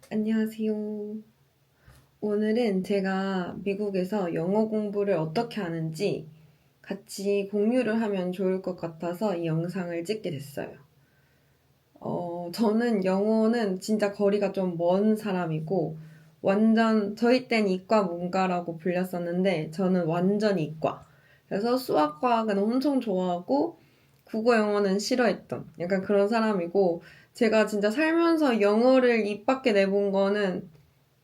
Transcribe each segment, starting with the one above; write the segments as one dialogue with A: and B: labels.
A: 안녕하세요. 오늘은 제가 미국에서 영어 공부를 어떻게 하는지 같이 공유를 하면 좋을 것 같아서 이 영상을 찍게 됐어요. 저는 영어는 진짜 거리가 좀 먼 사람이고, 저희 땐 이과 문과라고 불렸었는데, 저는 완전 이과. 그래서 수학, 과학은 엄청 좋아하고, 국어, 영어는 싫어했던 약간 그런 사람이고, 제가 진짜 살면서 영어를 입 밖에 내본 거는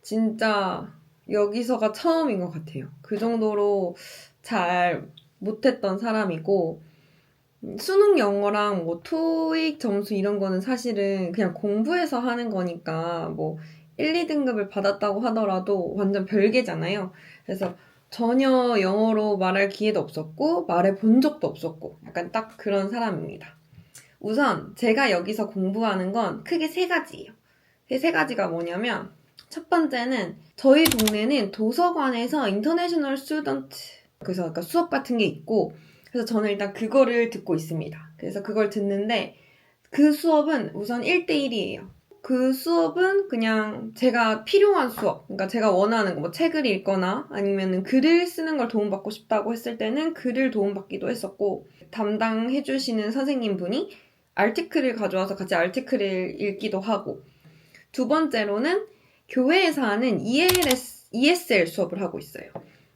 A: 진짜 여기서가 처음인 것 같아요. 그 정도로 잘 못했던 사람이고, 수능 영어랑 뭐 토익 점수 이런 거는 사실은 그냥 공부해서 하는 거니까 뭐 1, 2등급을 받았다고 하더라도 완전 별개잖아요. 그래서 전혀 영어로 말할 기회도 없었고 말해 본 적도 없었고 약간 딱 그런 사람입니다. 우선 제가 여기서 공부하는 건 크게 세 가지예요. 그 세 가지가 뭐냐면 첫 번째는 저희 동네는 도서관에서 인터내셔널 스튜던트 그래서 약간 수업 같은 게 있고 그래서 저는 일단 그거를 듣고 있습니다. 그래서 그걸 듣는데 그 수업은 우선 1대1이에요. 그 수업은 그냥 제가 필요한 수업, 그러니까 제가 원하는 거, 뭐 책을 읽거나 아니면 글을 쓰는 걸 도움받고 싶다고 했을 때는 글을 도움받기도 했었고 담당해주시는 선생님 분이 아티클을 가져와서 같이 아티클을 읽기도 하고 두 번째로는 교회에서 하는 ESL 수업을 하고 있어요.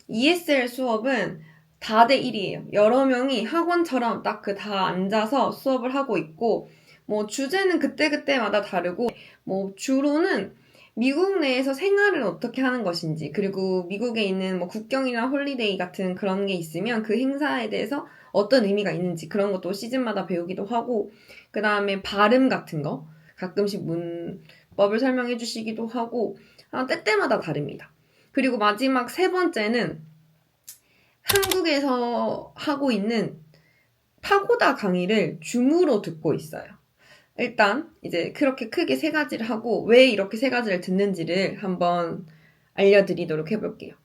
A: ESL 수업은 다 대 1이에요. 여러 명이 학원처럼 딱 그 다 앉아서 수업을 하고 있고, 뭐 주제는 그때그때마다 다르고, 뭐 주로는 미국 내에서 생활을 어떻게 하는 것인지, 그리고 미국에 있는 뭐 국경이나 홀리데이 같은 그런 게 있으면 그 행사에 대해서 어떤 의미가 있는지 그런 것도 시즌마다 배우기도 하고, 그 다음에 발음 같은 거, 가끔씩 문법을 설명해 주시기도 하고, 때때마다 다릅니다. 그리고 마지막 세 번째는 한국에서 하고 있는 파고다 강의를 줌으로 듣고 있어요. 일단 이제 그렇게 크게 세 가지를 하고 왜 이렇게 세 가지를 듣는지를 한번 알려드리도록 해볼게요.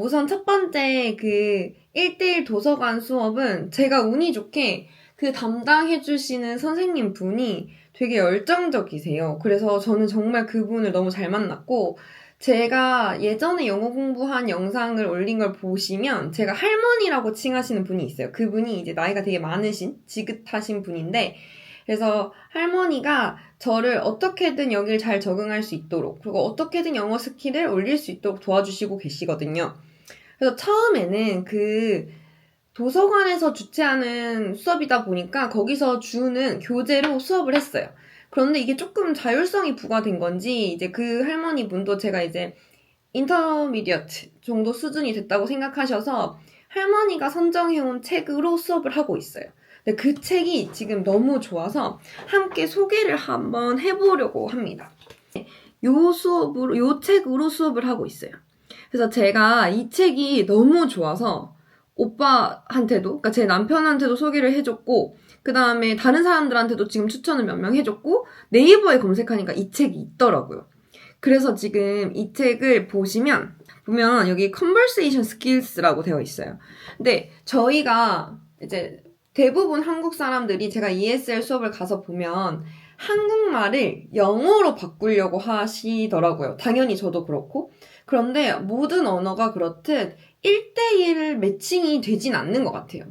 A: 우선 첫 번째 그 1대1 도서관 수업은 제가 운이 좋게 그 담당해주시는 선생님 분이 되게 열정적이세요. 그래서 저는 정말 그분을 너무 잘 만났고 제가 예전에 영어 공부한 영상을 올린 걸 보시면 제가 할머니라고 칭하시는 분이 있어요. 그분이 이제 나이가 되게 많으신 지긋하신 분인데 그래서 할머니가 저를 어떻게든 여길 잘 적응할 수 있도록 그리고 어떻게든 영어 스킬을 올릴 수 있도록 도와주시고 계시거든요. 그래서 처음에는 그 도서관에서 주최하는 수업이다 보니까 거기서 주는 교재로 수업을 했어요. 그런데 이게 조금 자율성이 부과된 건지 이제 그 할머니 분도 제가 이제 인터미디어트 정도 수준이 됐다고 생각하셔서 할머니가 선정해온 책으로 수업을 하고 있어요. 근데 그 책이 지금 너무 좋아서 함께 소개를 한번 해보려고 합니다. 요 책으로 수업을 하고 있어요. 그래서 제가 이 책이 너무 좋아서 오빠한테도, 그러니까 제 남편한테도 소개를 해줬고, 그 다음에 다른 사람들한테도 지금 추천을 몇 명 해줬고, 네이버에 검색하니까 이 책이 있더라고요. 그래서 지금 이 책을 보면 여기 Conversation Skills라고 되어 있어요. 근데 저희가 이제 대부분 한국 사람들이 제가 ESL 수업을 가서 보면 한국말을 영어로 바꾸려고 하시더라고요. 당연히 저도 그렇고. 그런데 모든 언어가 그렇듯 1대1 매칭이 되진 않는 것 같아요.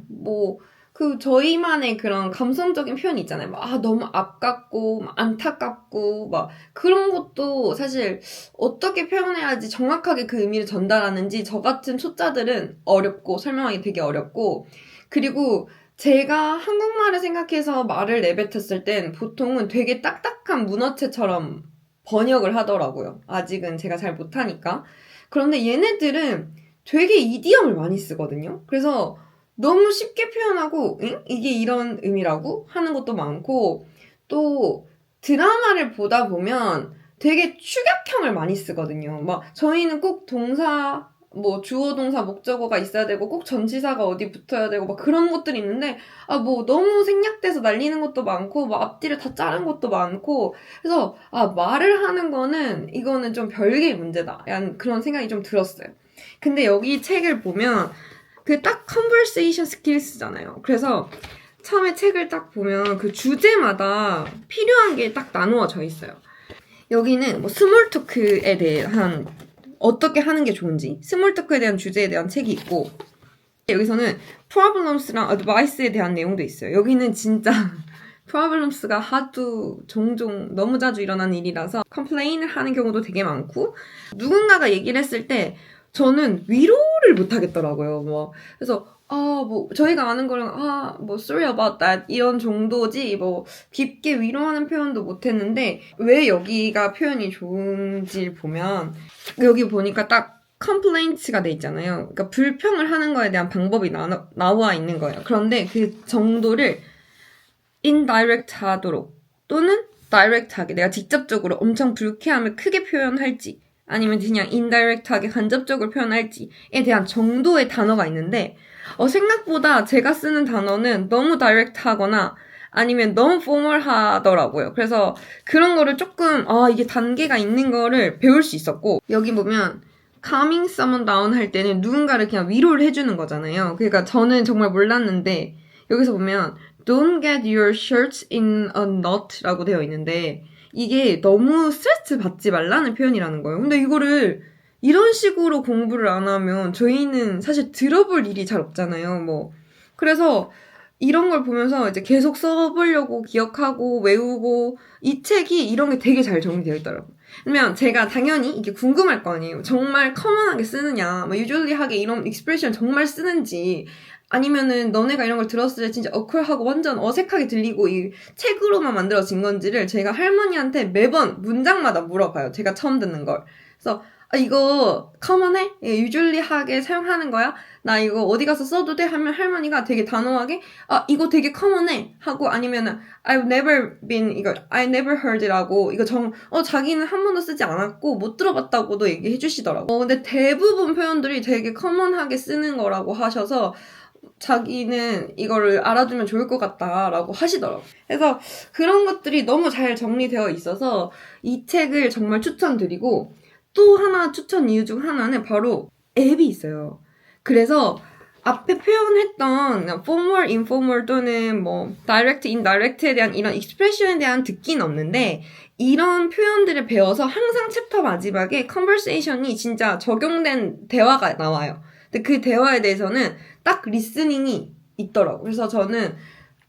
A: 저희만의 그런 감성적인 표현이 있잖아요. 너무 아깝고, 안타깝고, 그런 것도 사실 어떻게 표현해야지 정확하게 그 의미를 전달하는지 저 같은 초짜들은 어렵고, 설명하기 되게 어렵고, 그리고 제가 한국말을 생각해서 말을 내뱉었을 땐 보통은 되게 딱딱한 문어체처럼 번역을 하더라고요. 아직은 제가 잘 못하니까. 그런데 얘네들은 되게 이디엄을 많이 쓰거든요. 그래서 너무 쉽게 표현하고 응? 이게 이런 의미라고? 하는 것도 많고 또 드라마를 보다 보면 되게 축약형을 많이 쓰거든요. 저희는 꼭 동사 주어 동사 목적어가 있어야 되고 꼭 전치사가 어디 붙어야 되고 그런 것들이 있는데 너무 생략돼서 날리는 것도 많고 앞뒤를 다 자른 것도 많고 그래서 말을 하는 거는 이거는 좀 별개의 문제다. 약간 그런 생각이 좀 들었어요. 근데 여기 책을 보면 그 딱 conversation skills잖아요. 그래서 처음에 책을 딱 보면 그 주제마다 필요한 게 딱 나누어져 있어요. 여기는 뭐 스몰 토크에 대한 어떻게 하는 게 좋은지, 스몰 토크에 대한 주제에 대한 책이 있고, 여기서는 problems랑 advice에 대한 내용도 있어요. 여기는 진짜 problems가 하도 종종 너무 자주 일어나는 일이라서 complain을 하는 경우도 되게 많고, 누군가가 얘기를 했을 때 저는 위로를 못 하겠더라고요. 뭐 그래서 뭐 저희가 아는 거랑 뭐 sorry about that 이런 정도지 뭐 깊게 위로하는 표현도 못 했는데, 왜 여기가 표현이 좋은지 보면 여기 보니까 딱 complaints가 돼 있잖아요. 그러니까 불평을 하는 거에 대한 방법이 나와 있는 거예요. 그런데 그 정도를 indirect 하도록 또는 direct 하게, 내가 직접적으로 엄청 불쾌함을 크게 표현할지 아니면 그냥 indirect하게 간접적으로 표현할지에 대한 정도의 단어가 있는데, 생각보다 제가 쓰는 단어는 너무 direct하거나 아니면 너무 formal하더라고요. 그래서 그런 거를 조금 이게 단계가 있는 거를 배울 수 있었고, 여기 보면 calming someone down 할 때는 누군가를 그냥 위로를 해주는 거잖아요. 그러니까 저는 정말 몰랐는데 여기서 보면 don't get your shirts in a knot 라고 되어 있는데, 이게 너무 스트레스 받지 말라는 표현이라는 거예요. 근데 이거를 이런 식으로 공부를 안 하면 저희는 사실 들어볼 일이 잘 없잖아요. 뭐 그래서 이런 걸 보면서 이제 계속 써보려고 기억하고 외우고, 이 책이 이런 게 되게 잘 정리되어 있더라고요. 그러면 제가 당연히 이게 궁금할 거 아니에요. 정말 커먼하게 쓰느냐, 뭐 유줄리하게 이런 익스프레션 정말 쓰는지, 아니면은 너네가 이런 걸 들었을 때 진짜 어쿨하고 완전 어색하게 들리고 이 책으로만 만들어진 건지를 제가 할머니한테 매번 문장마다 물어봐요. 제가 처음 듣는 걸. 그래서 이거 커먼해? 유줄리하게 사용하는 거야? 나 이거 어디 가서 써도 돼? 하면 할머니가 되게 단호하게 이거 되게 커먼해 하고, 아니면은 I've never been, 이거 I never heard 이라고, 이거 자기는 한 번도 쓰지 않았고 못 들어봤다고도 얘기해 주시더라고. 근데 대부분 표현들이 되게 커먼하게 쓰는 거라고 하셔서 자기는 이거를 알아두면 좋을 것 같다라고 하시더라고요. 그래서 그런 것들이 너무 잘 정리되어 있어서 이 책을 정말 추천드리고, 또 하나 추천 이유 중 하나는 바로 앱이 있어요. 그래서 앞에 표현했던 formal, informal 또는 뭐 direct, indirect에 대한 이런 expression에 대한 듣기는 없는데, 이런 표현들을 배워서 항상 챕터 마지막에 conversation이 진짜 적용된 대화가 나와요. 근데 그 대화에 대해서는 딱 리스닝이 있더라고요. 그래서 저는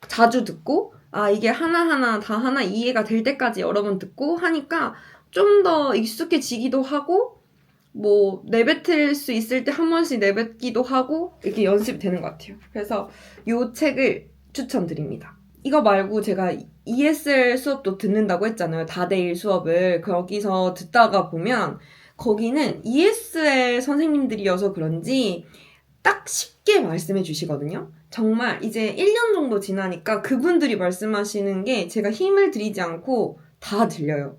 A: 자주 듣고 이게 하나하나 다 하나 이해가 될 때까지 여러 번 듣고 하니까 좀 더 익숙해지기도 하고, 뭐 내뱉을 수 있을 때 한 번씩 내뱉기도 하고 이렇게 연습이 되는 것 같아요. 그래서 이 책을 추천드립니다. 이거 말고 제가 ESL 수업도 듣는다고 했잖아요. 다대일 수업을. 거기서 듣다가 보면 거기는 ESL 선생님들이어서 그런지 딱 쉽게 말씀해 주시거든요. 정말 이제 1년 정도 지나니까 그분들이 말씀하시는 게 제가 힘을 들이지 않고 다 들려요.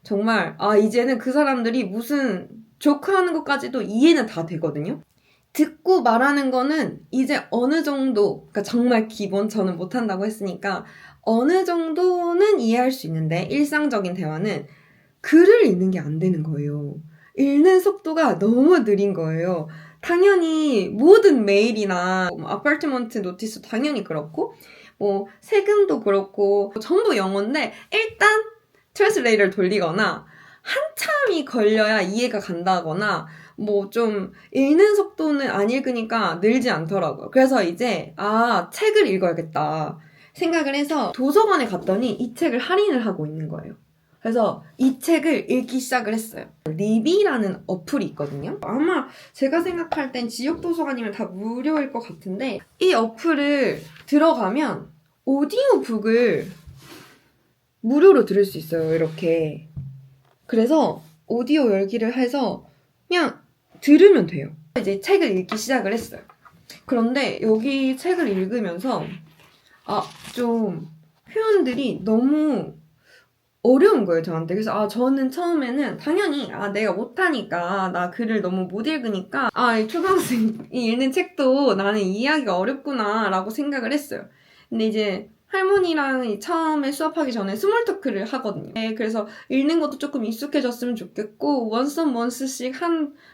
A: 정말 이제는 그 사람들이 무슨 조크하는 것까지도 이해는 다 되거든요. 듣고 말하는 거는 이제 어느 정도, 그러니까 정말 기본, 저는 못한다고 했으니까 어느 정도는 이해할 수 있는데, 일상적인 대화는 글을 읽는 게 안 되는 거예요. 읽는 속도가 너무 느린 거예요. 당연히 모든 메일이나 아파트먼트 노티스 당연히 그렇고, 뭐 세금도 그렇고 전부 영어인데 일단 트랜스레이터를 돌리거나 한참이 걸려야 이해가 간다거나, 뭐 좀 읽는 속도는 안 읽으니까 늘지 않더라고요. 그래서 이제 책을 읽어야겠다 생각을 해서 도서관에 갔더니 이 책을 할인을 하고 있는 거예요. 그래서 이 책을 읽기 시작을 했어요. 리비라는 어플이 있거든요. 아마 제가 생각할 땐 지역도서관이면 다 무료일 것 같은데, 이 어플을 들어가면 오디오북을 무료로 들을 수 있어요. 이렇게. 그래서 오디오 열기를 해서 그냥 들으면 돼요. 이제 책을 읽기 시작을 했어요. 그런데 여기 책을 읽으면서 좀 표현들이 너무 어려운 거예요, 저한테. 그래서 저는 처음에는 당연히 내가 못하니까, 나 글을 너무 못 읽으니까 이 초등학생이 읽는 책도 나는 이해하기가 어렵구나 라고 생각을 했어요. 근데 이제 할머니랑 처음에 수업하기 전에 스몰 토크를 하거든요. 그래서 읽는 것도 조금 익숙해졌으면 좋겠고, once on once씩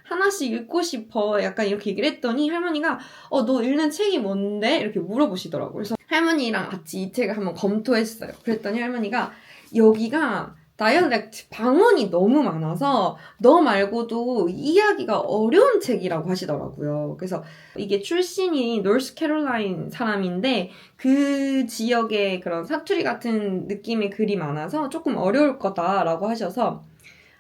A: 하나씩 읽고 싶어 약간 이렇게 얘기를 했더니 할머니가 너 읽는 책이 뭔데? 이렇게 물어보시더라고요. 그래서 할머니랑 같이 이 책을 한번 검토했어요. 그랬더니 할머니가 여기가 다이얼렉트 방언이 너무 많아서 너 말고도 이해하기가 어려운 책이라고 하시더라고요. 그래서 이게 출신이 노스캐롤라인 사람인데 그 지역의 그런 사투리 같은 느낌의 글이 많아서 조금 어려울 거다라고 하셔서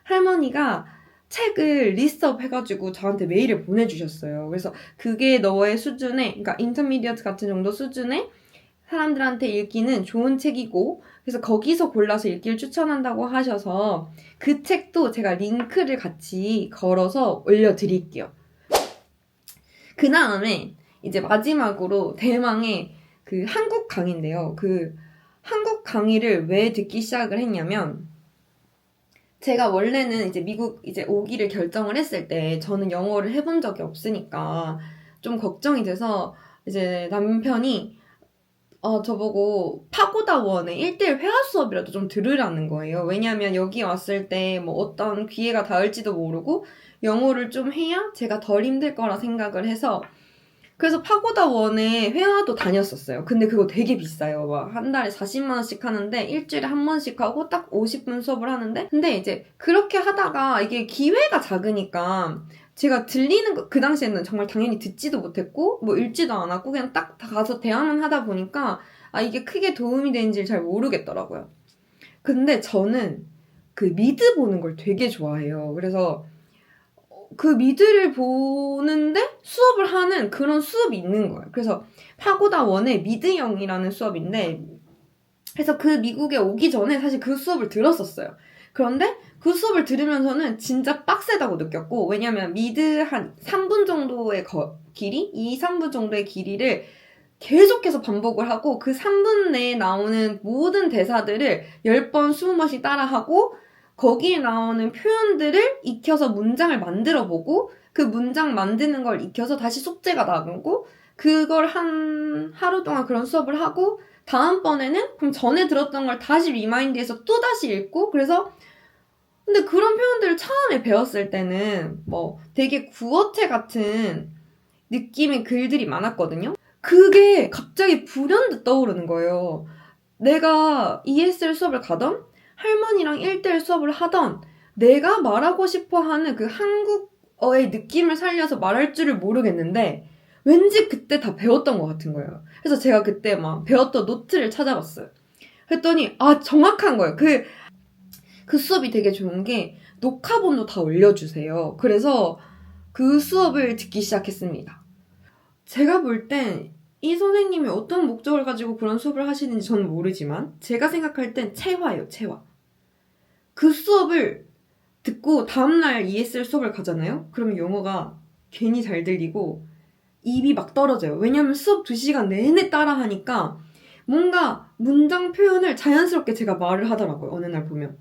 A: 할머니가 책을 리스트업 해가지고 저한테 메일을 보내주셨어요. 그래서 그게 너의 수준에, 그러니까 인터미디어트 같은 정도 수준의 사람들한테 읽기는 좋은 책이고, 그래서 거기서 골라서 읽기를 추천한다고 하셔서 그 책도 제가 링크를 같이 걸어서 올려드릴게요. 그 다음에 이제 마지막으로 대망의 그 한국 강의인데요. 그 한국 강의를 왜 듣기 시작을 했냐면, 제가 원래는 이제 미국 이제 오기를 결정을 했을 때 저는 영어를 해본 적이 없으니까 좀 걱정이 돼서 이제 남편이 저보고 파고다원의 1대1 회화 수업이라도 좀 들으라는 거예요. 왜냐하면 여기 왔을 때 뭐 어떤 기회가 닿을지도 모르고 영어를 좀 해야 제가 덜 힘들 거라 생각을 해서 그래서 파고다원에 회화도 다녔었어요. 근데 그거 되게 비싸요. 막 한 달에 40만 원씩 하는데 일주일에 한 번씩 하고 딱 50분 수업을 하는데 근데 이제 그렇게 하다가 이게 기회가 작으니까 제가 들리는 거, 그 당시에는 정말 당연히 듣지도 못했고 뭐 읽지도 않았고 그냥 딱 가서 대화만 하다 보니까 이게 크게 도움이 되는지를 잘 모르겠더라고요. 근데 저는 그 미드 보는 걸 되게 좋아해요. 그래서 그 미드를 보는데 수업을 하는 그런 수업이 있는 거예요. 그래서 파고다 원의 미드형이라는 수업인데 그래서 그 미국에 오기 전에 사실 그 수업을 들었었어요. 그런데 그 수업을 들으면서는 진짜 빡세다고 느꼈고 왜냐면 미드 한 3분 정도의 길이? 2, 3분 정도의 길이를 계속해서 반복을 하고 그 3분 내에 나오는 모든 대사들을 10번, 20번씩 따라하고 거기에 나오는 표현들을 익혀서 문장을 만들어 보고 그 문장 만드는 걸 익혀서 다시 숙제가 나오고 그걸 한 하루 동안 그런 수업을 하고 다음번에는 그럼 전에 들었던 걸 다시 리마인드해서 또 다시 읽고 그래서 근데 그런 표현들을 처음에 배웠을 때는 뭐 되게 구어체 같은 느낌의 글들이 많았거든요. 그게 갑자기 불현듯 떠오르는 거예요. 내가 ESL 수업을 가던 할머니랑 1대1 수업을 하던 내가 말하고 싶어 하는 그 한국어의 느낌을 살려서 말할 줄을 모르겠는데 왠지 그때 다 배웠던 것 같은 거예요. 그래서 제가 그때 막 배웠던 노트를 찾아봤어요. 그랬더니 정확한 거예요. 그 수업이 되게 좋은 게 녹화본도 다 올려주세요. 그래서 그 수업을 듣기 시작했습니다. 제가 볼 땐 이 선생님이 어떤 목적을 가지고 그런 수업을 하시는지 저는 모르지만 제가 생각할 땐 체화예요, 체화. 그 수업을 듣고 다음날 ESL 수업을 가잖아요? 그러면 영어가 괜히 잘 들리고 입이 막 떨어져요. 왜냐면 수업 2시간 내내 따라하니까 뭔가 문장 표현을 자연스럽게 제가 말을 하더라고요, 어느 날 보면.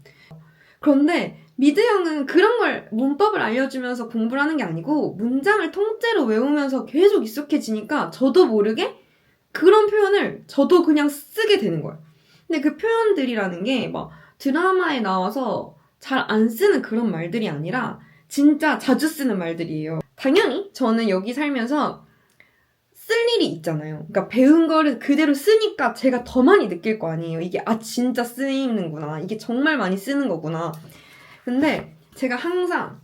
A: 그런데 미드 형은 그런 걸 문법을 알려주면서 공부를 하는 게 아니고 문장을 통째로 외우면서 계속 익숙해지니까 저도 모르게 그런 표현을 저도 그냥 쓰게 되는 거예요. 근데 그 표현들이라는 게 막 드라마에 나와서 잘 안 쓰는 그런 말들이 아니라 진짜 자주 쓰는 말들이에요. 당연히 저는 여기 살면서 쓸 일이 있잖아요. 그러니까 배운 거를 그대로 쓰니까 제가 더 많이 느낄 거 아니에요. 이게 진짜 쓰이는구나. 이게 정말 많이 쓰는 거구나. 근데 제가 항상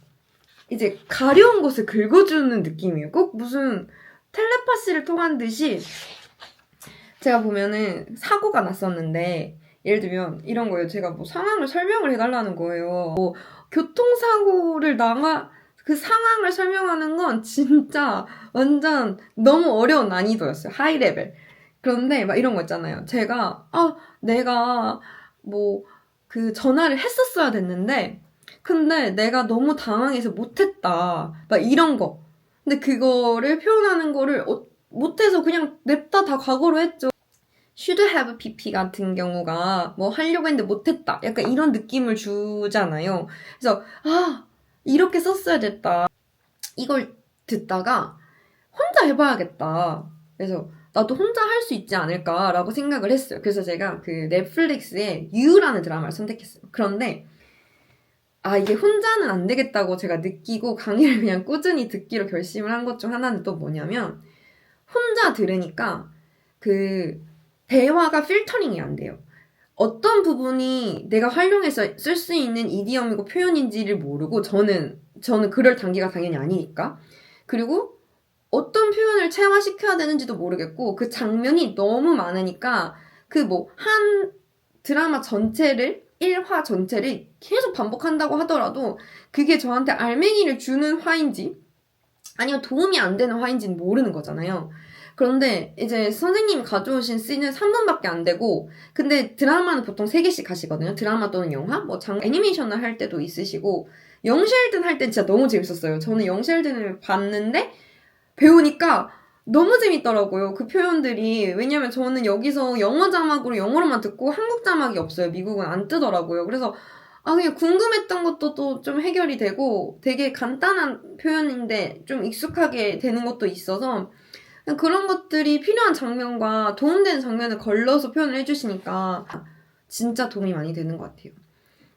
A: 이제 가려운 것을 긁어주는 느낌이에요. 꼭 무슨 텔레파시를 통한 듯이 제가 보면은 사고가 났었는데 예를 들면 이런 거예요. 제가 뭐 상황을 설명을 해달라는 거예요. 뭐 교통사고를 그 상황을 설명하는 건 진짜 완전 너무 어려운 난이도였어요. 하이 레벨. 그런데 막 이런 거 있잖아요. 내가 뭐 그 전화를 했었어야 됐는데 근데 내가 너무 당황해서 못했다. 막 이런 거. 근데 그거를 표현하는 거를 못해서 그냥 냅다 다 과거로 했죠. should have pp 같은 경우가 뭐 하려고 했는데 못했다. 약간 이런 느낌을 주잖아요. 그래서 이렇게 썼어야 됐다. 이걸 듣다가 혼자 해봐야겠다. 그래서 나도 혼자 할 수 있지 않을까라고 생각을 했어요. 그래서 제가 그 넷플릭스의 U라는 드라마를 선택했어요. 그런데 이게 혼자는 안 되겠다고 제가 느끼고 강의를 그냥 꾸준히 듣기로 결심을 한 것 중 하나는 또 뭐냐면 혼자 들으니까 그 대화가 필터링이 안 돼요. 어떤 부분이 내가 활용해서 쓸 수 있는 이디엄이고 표현인지를 모르고 저는 그럴 단계가 당연히 아니니까. 그리고 어떤 표현을 체화시켜야 되는지도 모르겠고 그 장면이 너무 많으니까 그 뭐 한 드라마 전체를 1화 전체를 계속 반복한다고 하더라도 그게 저한테 알맹이를 주는 화인지 아니면 도움이 안 되는 화인지는 모르는 거잖아요. 그런데 이제 선생님이 가져오신 씬은 3분밖에 안 되고 근데 드라마는 보통 3개씩 하시거든요. 드라마 또는 영화? 뭐 애니메이션을 할 때도 있으시고 영쉘든 할 땐 진짜 너무 재밌었어요. 저는 영쉘든을 봤는데 배우니까 너무 재밌더라고요. 그 표현들이. 왜냐면 저는 여기서 영어 자막으로 영어로만 듣고 한국 자막이 없어요. 미국은 안 뜨더라고요. 그래서 그냥 궁금했던 것도 또 좀 해결이 되고 되게 간단한 표현인데 좀 익숙하게 되는 것도 있어서 그런 것들이 필요한 장면과 도움되는 장면을 걸러서 표현을 해주시니까 진짜 도움이 많이 되는 것 같아요.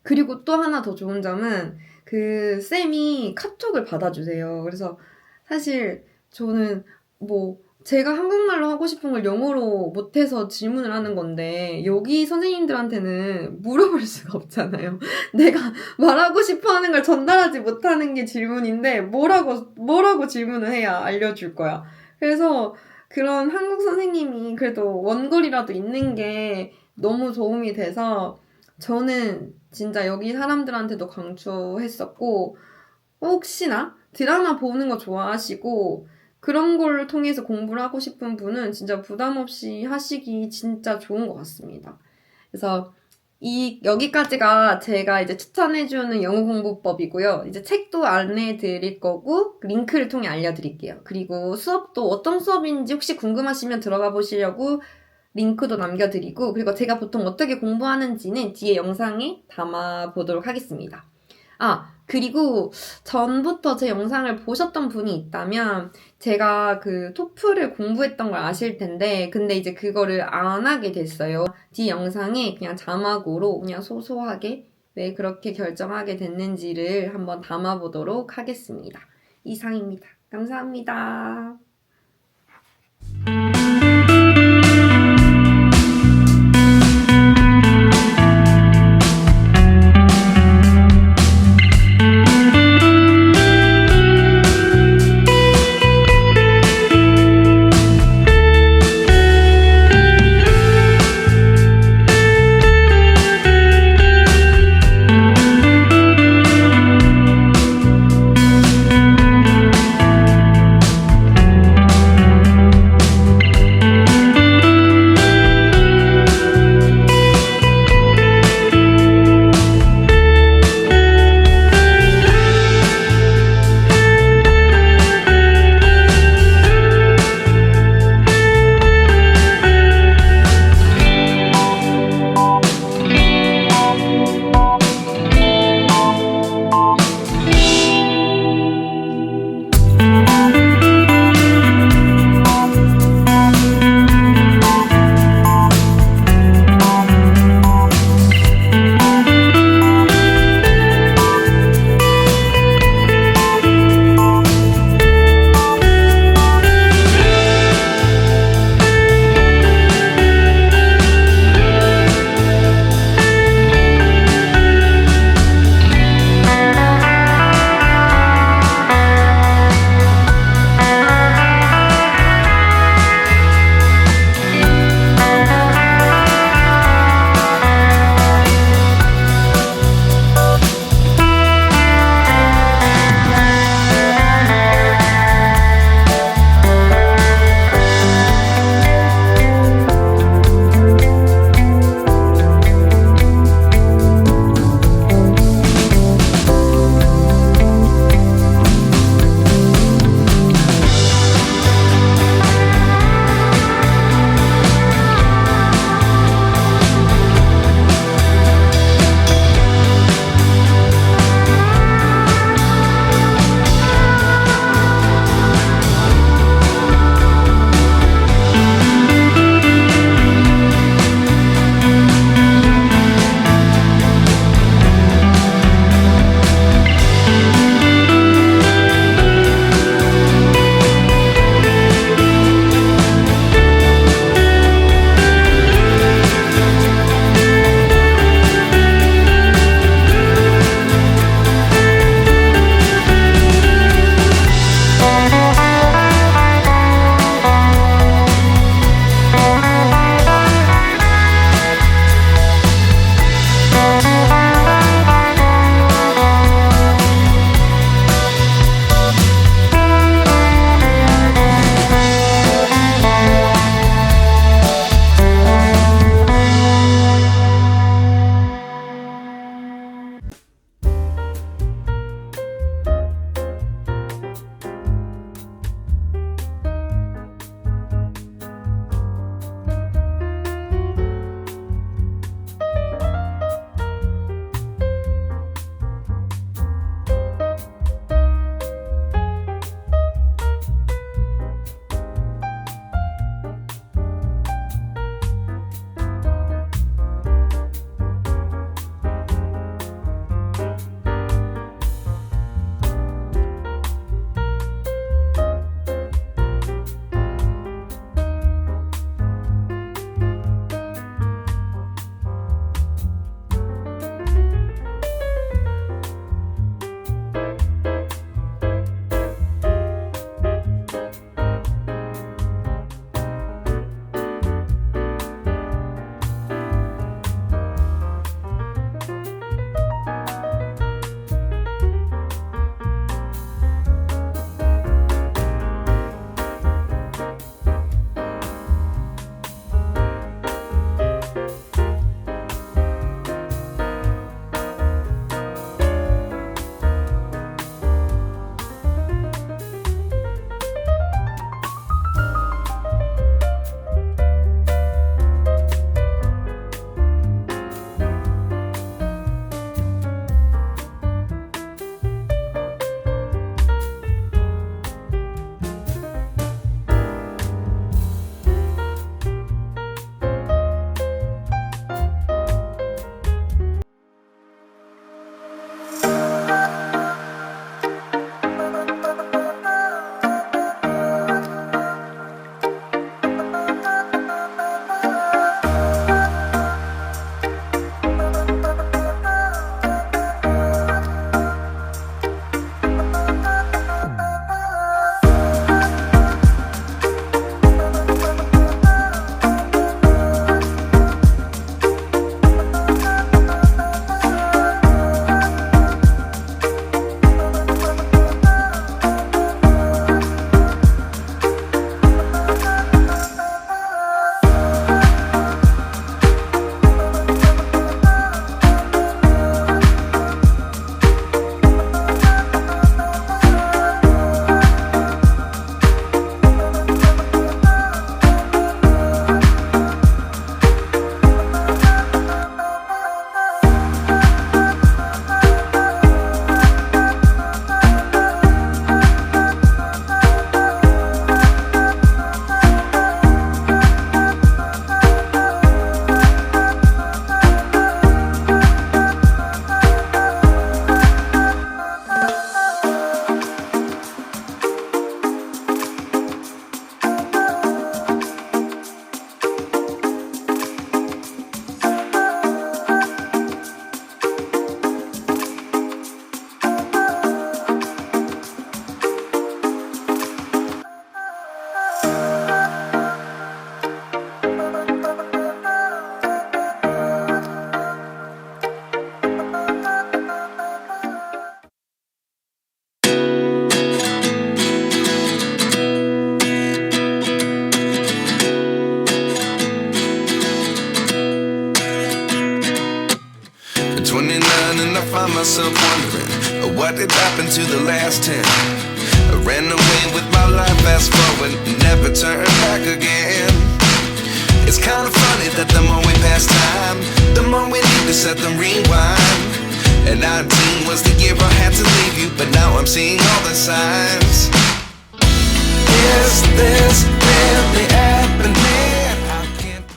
A: 그리고 또 하나 더 좋은 점은 그 쌤이 카톡을 받아주세요. 그래서 사실 저는 뭐 제가 한국말로 하고 싶은 걸 영어로 못해서 질문을 하는 건데 여기 선생님들한테는 물어볼 수가 없잖아요. 내가 말하고 싶어 하는 걸 전달하지 못하는 게 질문인데 뭐라고 질문을 해야 알려줄 거야. 그래서 그런 한국 선생님이 그래도 원고리라도 있는 게 너무 도움이 돼서 저는 진짜 여기 사람들한테도 강추했었고 혹시나 드라마 보는 거 좋아하시고 그런 걸 통해서 공부를 하고 싶은 분은 진짜 부담 없이 하시기 진짜 좋은 것 같습니다. 그래서 여기까지가 제가 이제 추천해주는 영어 공부법이고요. 이제 책도 안내해 드릴 거고, 링크를 통해 알려드릴게요. 그리고 수업도 어떤 수업인지 혹시 궁금하시면 들어가 보시려고 링크도 남겨드리고, 그리고 제가 보통 어떻게 공부하는지는 뒤에 영상에 담아 보도록 하겠습니다. 그리고 전부터 제 영상을 보셨던 분이 있다면 제가 그 토플을 공부했던 걸 아실 텐데 근데 이제 그거를 안 하게 됐어요. 뒤 영상에 그냥 자막으로 그냥 소소하게 왜 그렇게 결정하게 됐는지를 한번 담아보도록 하겠습니다. 이상입니다. 감사합니다.
B: myself wondering, what did happen to the last 10? I ran away with my life, fast forward, never turn back again. It's kind of funny that the more we pass time, the more we need to set them rewind. And 19 was the year I had to leave you, but now I'm seeing all the signs. Is this